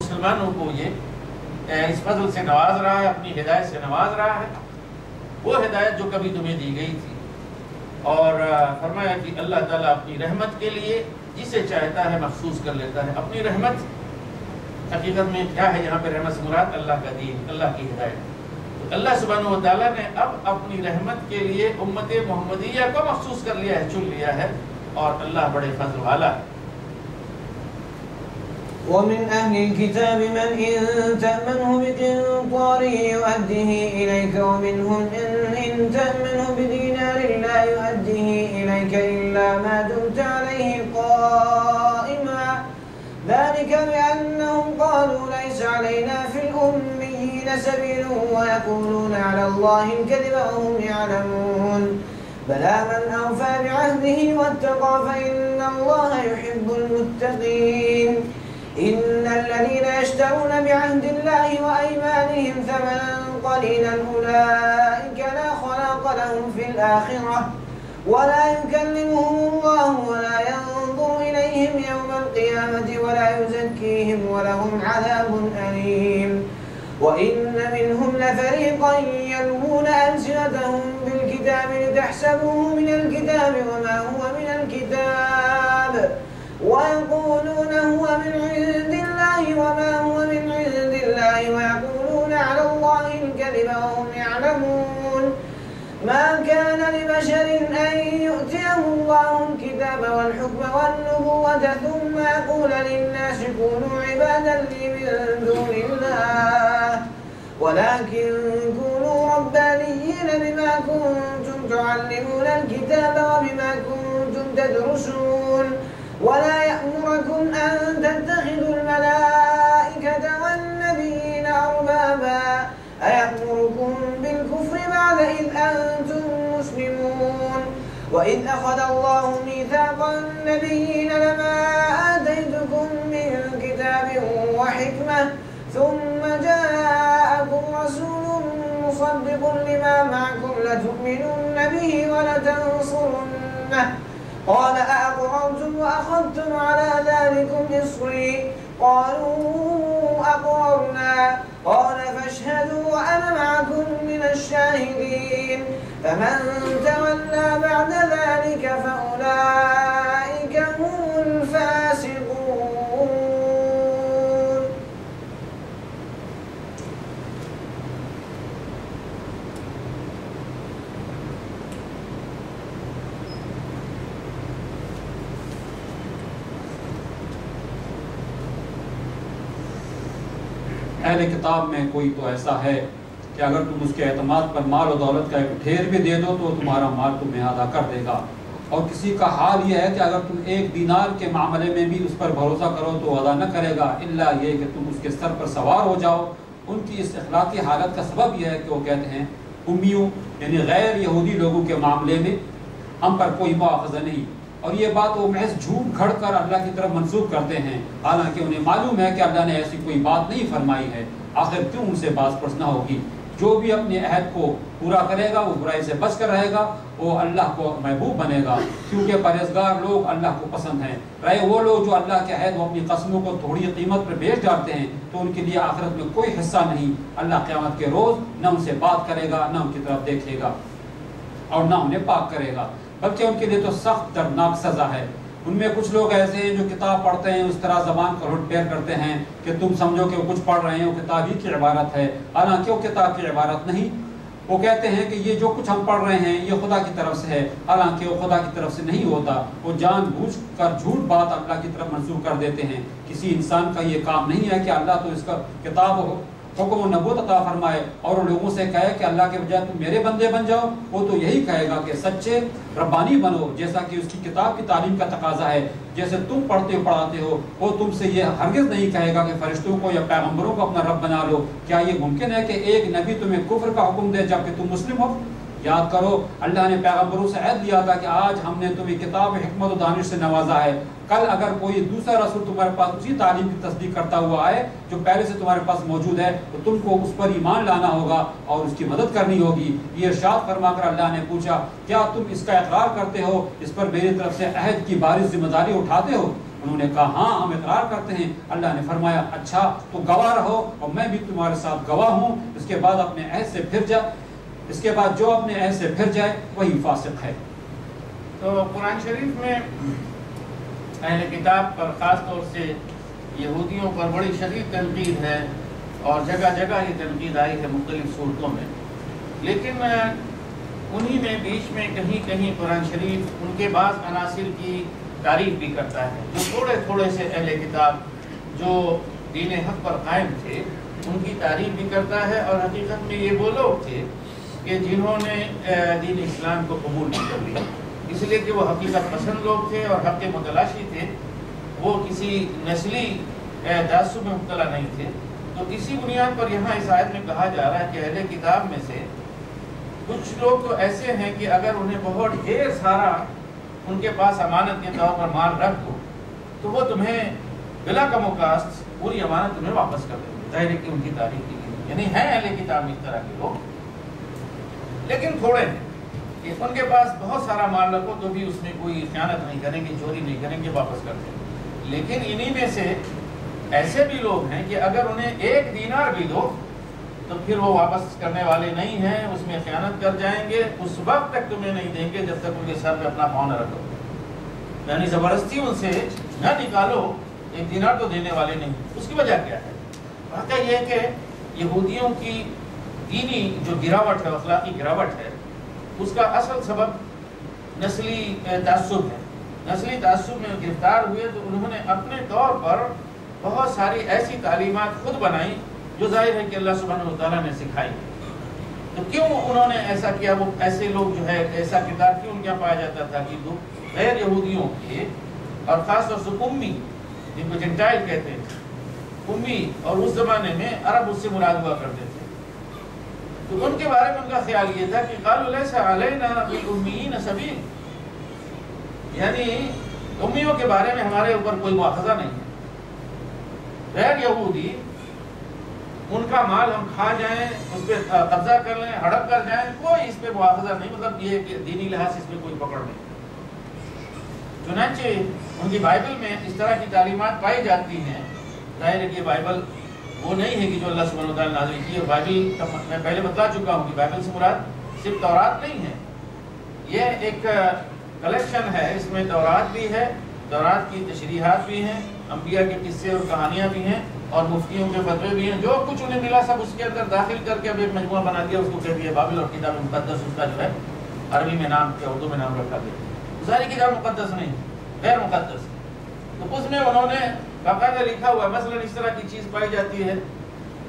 مسلمانوں کو یہ اس فضل سے نواز رہا ہے، اپنی ہدایت سے نواز رہا ہے، وہ ہدایت جو کبھی تمہیں دی گئی تھی، اور فرمایا کہ اللہ تعالیٰ اپنی رحمت کے لیے جسے چاہتا ہے مخصوص کر لیتا ہے۔ اپنی رحمت حقیقت میں کیا ہے؟ یہاں پہ رحمت سے مراد اللہ کا دین، اللہ کی ہدایت۔ تو اللہ سبحانہ و تعالیٰ نے اب اپنی رحمت کے لیے امت محمدیہ کو مخصوص کر لیا ہے، چن لیا ہے، اور اللہ بڑے فضل والا ہے۔ ومن أهل الكتاب من إن تأمنه بقنطار يؤديه إليك ومنهم إن تأمنه بدينار لا يؤديه إليك إلا ما دمت عليه قائما ذلك بأنهم قالوا ليس علينا في الأميين سبيل ويقولون على الله الكذب وهم يعلمون بلى من أوفى بعهده واتقى فإن الله يحب المتقين إن الذين يشترون بعهد الله وأيمانهم ثمنا قليلا أولئك لا خلاق لهم في الآخرة ولا يكلمهم الله ولا ينظر إليهم يوم القيامة ولا يزكيهم ولهم عذاب أليم وإن منهم لفريقا يلوون ألسنتهم بالكتاب لتحسبوه من الكتاب وما هو من الكتاب ويقولون هو من عند الله وما هو من عند الله ويقولون على الله الكذب وهم يعلمون ما كان لبشر أن يؤتيه الله الكتاب والحكم والنبوة ثم يقول للناس كونوا عبادا لي من دون الله ولكن كونوا ربانيين بما كنتم تعلمون الكتاب وبما كنتم تدرسون ولا يأمركم أن تتخذوا الملائكة والنبيين أربابا أيأمركم بالكفر بعد إذ أنتم مسلمون وإذ أخذ الله ميثاق النبيين لما آتيتكم من كتاب وحكمة ثم جاءكم رسول مصدق لما معكم لتؤمنن به ولتنصرنه قال أأقررتم وأخذتم على ذلكم إصري قالوا أقررنا قال فاشهدوا وأنا معكم من الشاهدين فمن تولى بعد ذلك فأولئك هم الفاسقون اہل کتاب میں کوئی تو ایسا ہے کہ اگر تم اس کے اعتماد پر مال و دولت کا ایک ڈھیر بھی دے دو تو تمہارا مال تمہیں ادا کر دے گا، اور کسی کا حال یہ ہے کہ اگر تم ایک دینار کے معاملے میں بھی اس پر بھروسہ کرو تو ادا نہ کرے گا الا یہ کہ تم اس کے سر پر سوار ہو جاؤ۔ ان کی اس اخلاقی حالت کا سبب یہ ہے کہ وہ کہتے ہیں امیوں یعنی غیر یہودی لوگوں کے معاملے میں ہم پر کوئی مواخذہ نہیں، اور یہ بات وہ محض جھوٹ گھڑ کر اللہ کی طرف منسوب کرتے ہیں، حالانکہ انہیں معلوم ہے کہ اللہ نے ایسی کوئی بات نہیں فرمائی ہے۔ آخر کیوں ان سے باز پرسنا ہوگی؟ جو بھی اپنے عہد کو پورا کرے گا وہ برائی سے بچ کر رہے گا، وہ اللہ کو محبوب بنے گا، کیونکہ پرہیزگار لوگ اللہ کو پسند ہیں۔ رہے وہ لوگ جو اللہ کے عہد و اپنی قسموں کو تھوڑی قیمت پر بیچ ڈالتے ہیں تو ان کے لیے آخرت میں کوئی حصہ نہیں۔ اللہ قیامت کے روز نہ ان سے بات کرے گا، نہ ان کی طرف دیکھے گا، اور نہ انہیں پاک کرے گا، بلکہ ان کے لیے تو سخت دردناک سزا ہے۔ ان میں کچھ لوگ ایسے ہیں جو کتاب پڑھتے ہیں، اس طرح زبان کا لٹ پھیر کرتے ہیں کہ تم سمجھو کہ وہ کچھ پڑھ رہے ہیں، وہ کتاب ہی کی عبارت ہے، حالانکہ وہ کتاب کی عبارت نہیں۔ وہ کہتے ہیں کہ یہ جو کچھ ہم پڑھ رہے ہیں یہ خدا کی طرف سے ہے، حالانکہ وہ خدا کی طرف سے نہیں ہوتا۔ وہ جان بوجھ کر جھوٹ بات اللہ کی طرف منسوخ کر دیتے ہیں۔ کسی انسان کا یہ کام نہیں ہے کہ اللہ تو اس کا کتاب ہو حکم و نبوت عطا فرمائے اور لوگوں سے کہے کہ اللہ کے بجائے تم میرے بندے بن جاؤ۔ وہ تو یہی کہے گا کہ سچے ربانی بنو، جیسا کہ اس کی کتاب کی تعلیم کا تقاضا ہے، جیسے تم پڑھتے پڑھاتے ہو۔ وہ تم سے یہ ہرگز نہیں کہے گا کہ فرشتوں کو یا پیغمبروں کو اپنا رب بنا لو۔ کیا یہ ممکن ہے کہ ایک نبی تمہیں کفر کا حکم دے جبکہ تم مسلم ہو؟ یاد کرو اللہ نے پیغمبروں سے عہد دیا تھا کہ آج ہم نے تمہیں کتاب حکمت و دانش سے نوازا ہے، کل اگر کوئی دوسرا رسول تمہارے پاس اسی تعلیم کی تصدیق کرتا ہوا آئے جو پہلے سے تمہارے پاس موجود ہے تو تم کو اس پر ایمان لانا ہوگا اور اس کی مدد کرنی ہوگی۔ یہ ارشاد فرما کر اللہ نے پوچھا کیا تم اس کا اقرار کرتے ہو، اس پر میری طرف سے عہد کی بارش ذمہ داری اٹھاتے ہو؟ انہوں نے کہا ہاں ہم اقرار کرتے ہیں. اللہ نے فرمایا اچھا تو گواہ رہو اور میں بھی تمہارے ساتھ گواہ ہوں. اس کے بعد اپنے عہد سے پھر جا اس کے بعد جو اپنے عہد سے پھر جائے وہی فاسق ہے. تو قرآن شریف میں اہل کتاب پر خاص طور سے یہودیوں پر بڑی شدید تنقید ہے اور جگہ جگہ یہ تنقید آئی ہے مختلف صورتوں میں. لیکن انہی میں بیچ میں کہیں کہیں قرآن شریف ان کے بعض عناصر کی تعریف بھی کرتا ہے جو تھوڑے تھوڑے سے اہل کتاب جو دین حق پر قائم تھے ان کی تعریف بھی کرتا ہے. اور حقیقت میں یہ وہ لوگ تھے کہ جنہوں نے دین اسلام کو قبول نہیں کر لیا اس لیے کہ وہ حقیقت پسند لوگ تھے اور حق متلاشی تھے. وہ کسی نسلی تعصب میں مبتلا نہیں تھے. تو اسی بنیاد پر یہاں اس آیت میں کہا جا رہا ہے کہ اہل کتاب میں سے کچھ لوگ تو ایسے ہیں کہ اگر انہیں بہت ڈھیر سارا ان کے پاس امانت کے طور پر مال رکھ دو تو وہ تمہیں بلا کم و کاست پوری امانت تمہیں واپس کر دیں گے. ظاہر ہے کہ ان کی تاریخ کی گئی یعنی ہیں اہل کتاب اس طرح کے لوگ لیکن تھوڑے ہیں کہ ان کے پاس بہت سارا مال رکھو تو بھی اس میں کوئی خیانت نہیں کریں گے, چوری نہیں کریں گے, واپس کر دیں گے. لیکن انہی میں سے ایسے بھی لوگ ہیں کہ اگر انہیں 1 دینار بھی دو تو پھر وہ واپس کرنے والے نہیں ہیں, اس میں خیانت کر جائیں گے. اس وقت تک تمہیں نہیں دیں گے جب تک ان کے سر پہ اپنا پاؤں نہ رکھو, یعنی زبردستی ان سے نہ نکالو. 1 دینار تو دینے والے نہیں. اس کی وجہ کیا ہے؟ واقعہ یہ کہ یہودیوں کی دینی جو گراوٹ ہے, اخلاقی گراوٹ ہے, اس کا اصل سبب نسلی تعصب ہے. نسلی تعصب میں گرفتار ہوئے تو انہوں نے اپنے طور پر بہت ساری ایسی تعلیمات خود بنائی جو ظاہر ہے کہ اللہ سبحانہ و تعالیٰ نے سکھائی. تو کیوں انہوں نے ایسا کیا؟ وہ ایسے لوگ جو ہے ایسا کردار کیوں ان کے یہاں پایا جاتا تھا کہ غیر یہودیوں کے اور خاص طور سے امی جن کو جنٹائل کہتے ہیں, امی, اور اس زمانے میں عرب اس سے مراد ہوا کرتے تھے. تو ان کے بارے میں ان کا خیال یہ تھا کہ قالوا لیس علینا بالأمیین سبیل, یعنی امیوں کے بارے میں ہمارے اوپر کوئی مواخذہ نہیں ہے. غیر یہودی ان کا مال ہم کھا جائیں, اس پہ قبضہ کر لیں, ہڑپ کر جائیں, کوئی اس پہ مواخذہ نہیں. مطلب یہ کہ دینی لحاظ سے اس پہ کوئی پکڑ نہیں. چنانچہ ان کی بائبل میں اس طرح کی تعلیمات پائی جاتی ہیں. ظاہر ہے کہ بائبل وہ نہیں ہے کہ جو اللہ سبحانہ و تعالیٰ نے نازل کی. اور بائبل کا میں پہلے بتا چکا ہوں کہ بائبل سے مراد صرف تورات نہیں ہے, یہ ایک کلیکشن ہے. اس میں تورات بھی ہے, تورات کی تشریحات بھی ہیں, انبیاء کے قصے اور کہانیاں بھی ہیں, اور مفتیوں کے فتوے بھی ہیں. جو کچھ انہیں ملا سب اس کے اندر داخل کر کے اب ایک مجموعہ بنا دیا, اس کو کہہ دیا بابل اور کتاب مقدس. اس کا جو ہے عربی میں نام یا اردو میں نام رکھا گیا. ساری کتاب مقدس نہیں, غیر مقدس. تو اس میں انہوں نے باقاعدہ لکھا ہوا ہے. مثلا اس طرح کی چیز پائی جاتی ہے,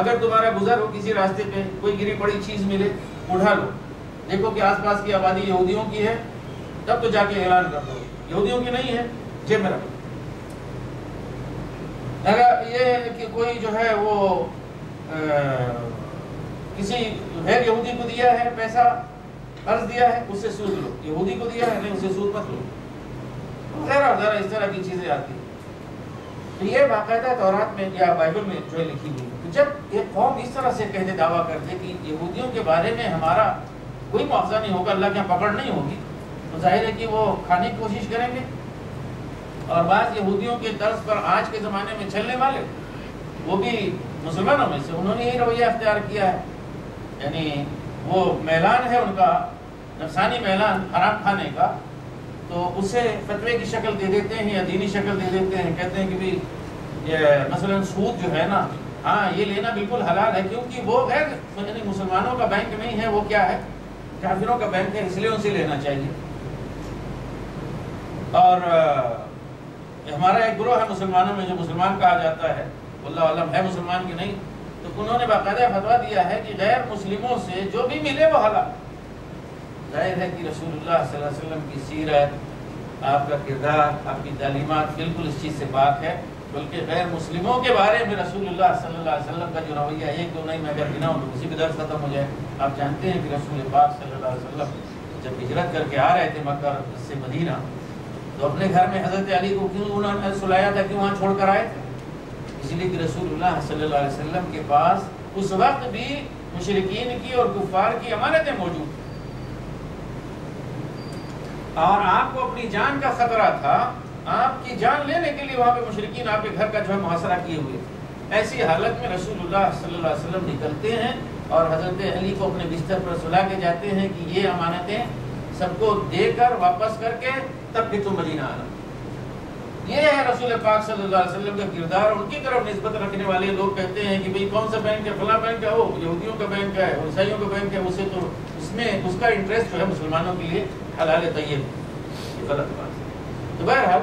اگر تمہارا گزر ہو کسی راستے پہ, کوئی گری پڑی چیز ملے, اٹھا لو, دیکھو کہ آس پاس کی آبادی یہودیوں کی ہے, تب تو جا کے اعلان کر دو. یہودیوں کی نہیں ہے, جیب میں رکھو. اگر یہ کہ کوئی جو ہے وہ کسی غیر یہودی کو دیا ہے پیسہ, قرض دیا ہے, اس سے سود لو. یہودی کو دیا ہے نہیں, اس سے سود مت لو. وغیرہ وغیرہ اس طرح کی چیزیں آتی ہیں. تو یہ باقاعدہ تورات میں یا بائبل میں جو ہے لکھی ہوئی. تو جب ایک قوم اس طرح سے کہتے دعویٰ کرتے کہ یہودیوں کے بارے میں ہمارا کوئی مواخذہ نہیں ہوگا, اللہ کے یہاں پکڑ نہیں ہوگی, تو ظاہر ہے کہ وہ کھانے کی کوشش کریں گے. اور بعض یہودیوں کے طرز پر آج کے زمانے میں چلنے والے, وہ بھی مسلمانوں میں سے, انہوں نے یہی رویہ اختیار کیا ہے. یعنی وہ میلان ہے ان کا, نفسانی میلان حرام کھانے کا, تو اسے فتوے کی شکل دے دیتے ہیں یا دینی شکل دے دیتے ہیں. کہتے ہیں کہ بھی مثلا سود جو ہے نا, ہاں یہ لینا بالکل حلال ہے, کیونکہ وہ غیر یعنی مسلمانوں کا بینک نہیں ہے, وہ کیا ہے, کافروں کا بینک ہے, اس لیے ان سے لینا چاہیے. اور ہمارا ایک گروہ ہے مسلمانوں میں جو مسلمان کہا جاتا ہے, واللہ علم ہے مسلمان کی نہیں, تو انہوں نے باقاعدہ فتویٰ دیا ہے کہ غیر مسلموں سے جو بھی ملے وہ حلال. ظاہر ہے کہ رسول اللہ صلی اللہ علیہ وسلم کی سیرت, آپ کا کردار, آپ کی تعلیمات بالکل اس چیز سے پاک ہے. بلکہ غیر مسلموں کے بارے میں رسول اللہ صلی اللہ علیہ وسلم کا جو رویہ ہے, ایک دو نہیں میں اگر گناؤں تو کسی بھی درس ختم ہو جائے. آپ جانتے ہیں کہ رسول پاک صلی اللہ علیہ وسلم جب ہجرت کر کے آ رہے تھے مکہ سے مدینہ, تو اپنے گھر میں حضرت علی کو کیوں انہوں نے سلایا تھا, کیوں وہاں چھوڑ کر آئے تھے؟ اس لیے کہ رسول اللہ صلی اللہ علیہ وسلم کے پاس اس وقت بھی مشرکین کی اور کفار کی امانتیں موجود تھیں, اور آپ کو اپنی جان کا خطرہ تھا, آپ کی جان لینے کے لیے وہاں پہ مشرکین آپ کے گھر کا جو ہے محاصرہ کیے ہوئے تھے۔ ایسی حالت میں رسول اللہ صلی اللہ علیہ وسلم نکلتے ہیں اور حضرت علی کو اپنے بستر پر سلا کے جاتے ہیں کہ یہ امانتیں سب کو دے کر واپس کر کے تب بھی تم مدینہ آنا۔ یہ ہے رسول پاک صلی اللہ علیہ وسلم کا کردار۔ ان کی طرف نسبت رکھنے والے لوگ کہتے ہیں کہ بھئی کون سا بینک ہے، فلاں بینک ہے، وہ یہودیوں کا بینک ہے، عیسائیوں کا بینک ہے، اسے تو اس میں اس کا انٹرسٹ جو ہے مسلمانوں کے لیے حلال طیب، یہ غلط بات ہے۔ تو بہرحال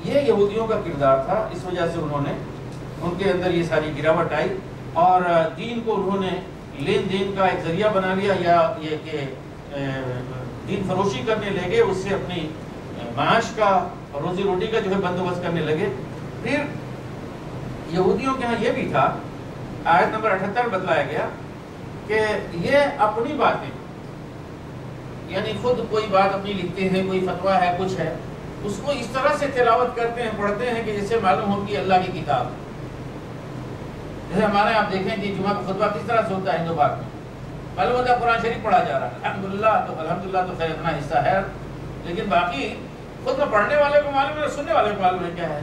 یہ یہودیوں کا کردار تھا، اس وجہ سے انہوں نے ان کے اندر یہ ساری گراوٹ آئی اور دین کو انہوں نے لین دین کا ایک ذریعہ بنا لیا، یا یہ کہ دین فروشی کرنے لگے، اس سے اپنی معاش کا اور روزی روٹی کا جو ہے بندوبست کرنے لگے۔ پھر یہودیوں کے ہاں یہ بھی تھا، آیت نمبر 78 بتلایا گیا کہ یہ اپنی باتیں، یعنی خود کوئی بات اپنی لکھتے ہیں، کوئی فتویٰ ہے، کچھ ہے، اس کو اس طرح سے تلاوت کرتے ہیں، پڑھتے ہیں کہ جسے معلوم ہو کہ اللہ کی کتاب ہے۔ جیسے ہمارے آپ دیکھیں کہ جمعہ کا خطبہ کس طرح سے ہوتا ہے ہندو پاک میں، معلوم ہوتا ہے قرآن شریف پڑھا جا رہا ہے، الحمدللہ تو خیر اتنا حصہ ہے، لیکن باقی خود میں پڑھنے والے کو معلوم ہے، سننے والے کو معلوم ہے کیا ہے۔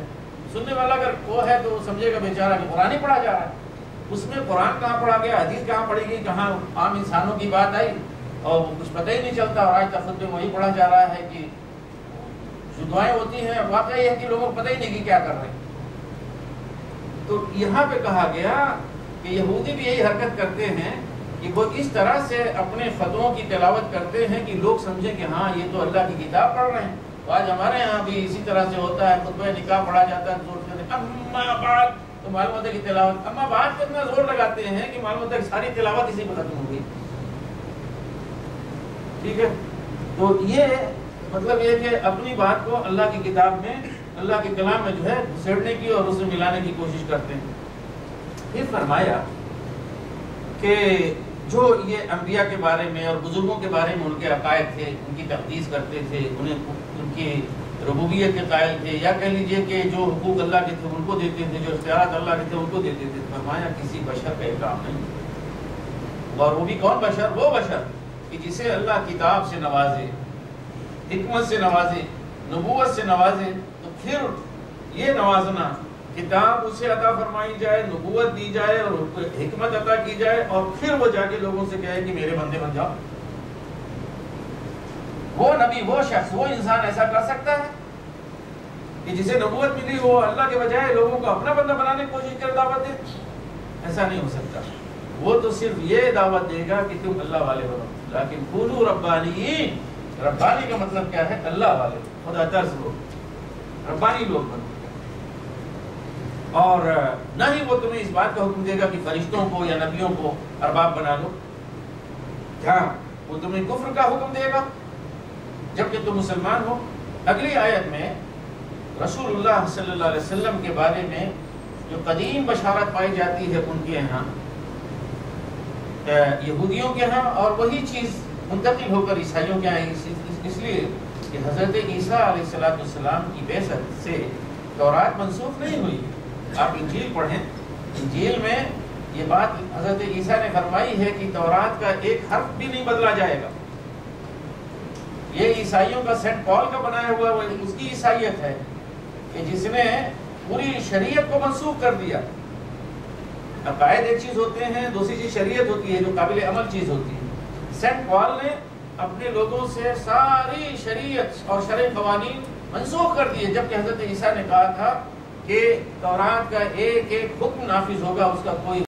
سننے والا اگر وہ ہے تو وہ سمجھے گا بیچارہ کہ قرآن ہی پڑھا جا رہا ہے، اس میں قرآن کہاں پڑھا گیا، حدیث کہاں پڑھی گئی، کہاں عام انسانوں کی بات آئی، اور کچھ پتہ ہی نہیں چلتا، اور آج تک خود میں وہی پڑھا جا رہا ہے کہ جو دعائیں ہوتی ہیں واقعہ یہ ہے کہ لوگوں کو پتہ ہی نہیں کہ کیا کر رہے ہیں۔ تو یہاں پہ کہا گیا کہ یہودی بھی یہی حرکت کرتے ہیں کہ وہ اس طرح سے اپنے فتووں کی تلاوت کرتے ہیں کہ لوگ سمجھیں کہ ہاں یہ تو اللہ کی کتاب پڑھ رہے ہیں۔ تو آج ہمارے ہاں بھی اسی طرح سے ہوتا ہے، خطبہ نکاح پڑھا جاتا ہے، زور سے اما بعد، تو معلوم ہوتا ہے کہ تلاوت اما بعد پہ اتنا زور لگاتے ہیں کہ معلوم ہوتا ہے کہ ساری تلاوت اسی پہ ختم ہو گئی۔ ٹھیک ہے، تو یہ مطلب یہ کہ اپنی بات کو اللہ کی کتاب میں، اللہ کے کلام میں جو ہے گھسیڑنے کی اور اسے ملانے کی کوشش کرتے ہیں۔ پھر فرمایا کہ جو یہ انبیاء کے بارے میں اور بزرگوں کے بارے میں ان کے عقائد تھے، ان کی تقدیس کرتے تھے، ان کی ربوبیت کے قائل تھے، یا کہہ لیجئے کہ جو حقوق اللہ کے تھے ان کو دیتے تھے، جو اختیارات اللہ کے تھے ان کو دیتے تھے، فرمایا کسی بشر کا یہ کام نہیں، اور وہ بھی کون بشر؟ وہ بشر کہ جسے اللہ کتاب سے نوازے، حکمت سے نوازے، نبوت سے نوازے، تو پھر یہ نوازنا، کتاب اسے عطا فرمائی جائے، نبوت دی جائے اور حکمت عطا کی جائے، اور پھر وہ جا کے لوگوں سے کہے کہ میرے بندے بن جاؤ۔ وہ نبی، وہ شخص، وہ انسان ایسا کر سکتا ہے کہ جسے نبوت ملی وہ اللہ کے بجائے لوگوں کو اپنا بندہ بنانے کی کوشش کر دعوت دے؟ ایسا نہیں ہو سکتا۔ وہ تو صرف یہ دعوت دے گا کہ تم اللہ والے بنو، لیکن قولوا ربانیین، ربانی کا مطلب کیا ہے؟ اللہ والے، خدا ترس لوگ، ربانی لوگ بنو۔ اور نہ ہی وہ تمہیں اس بات کا حکم دے گا کہ فرشتوں کو یا نبیوں کو ارباب بنا لو، ہاں وہ تمہیں کفر کا حکم دے گا جبکہ تم مسلمان ہو۔ اگلی آیت میں رسول اللہ صلی اللہ علیہ وسلم کے بارے میں جو قدیم بشارت پائی جاتی ہے ان کے ہاں، یہودیوں کے ہاں، اور وہی چیز منتقل ہو کر عیسائیوں کے ہاں، اس لیے کہ حضرت عیسیٰ علیہ السلام کی بعثت سے تورات منسوخ نہیں ہوئی۔ آپ انجیل پڑھیں، انجیل میں یہ بات حضرت عیسیٰ نے فرمائی ہے کہ تورات کا ایک حرف بھی نہیں بدلا جائے گا۔ یہ عیسائیوں کا سینٹ پال کا بنایا ہوا وہ اس کی عیسائیت ہے کہ جس نے پوری شریعت کو منسوخ کر دیا۔ عقائد ایک چیز ہوتے ہیں، دوسری چیز شریعت ہوتی ہے جو قابل عمل چیز ہوتی ہے۔ سینٹ پال نے اپنے لوگوں سے ساری شریعت اور شرعی قوانین منسوخ کر دیے، جبکہ حضرت عیسیٰ نے کہا تھا کہ تورات کا ایک ایک حکم نافذ ہوگا، اس کا کوئی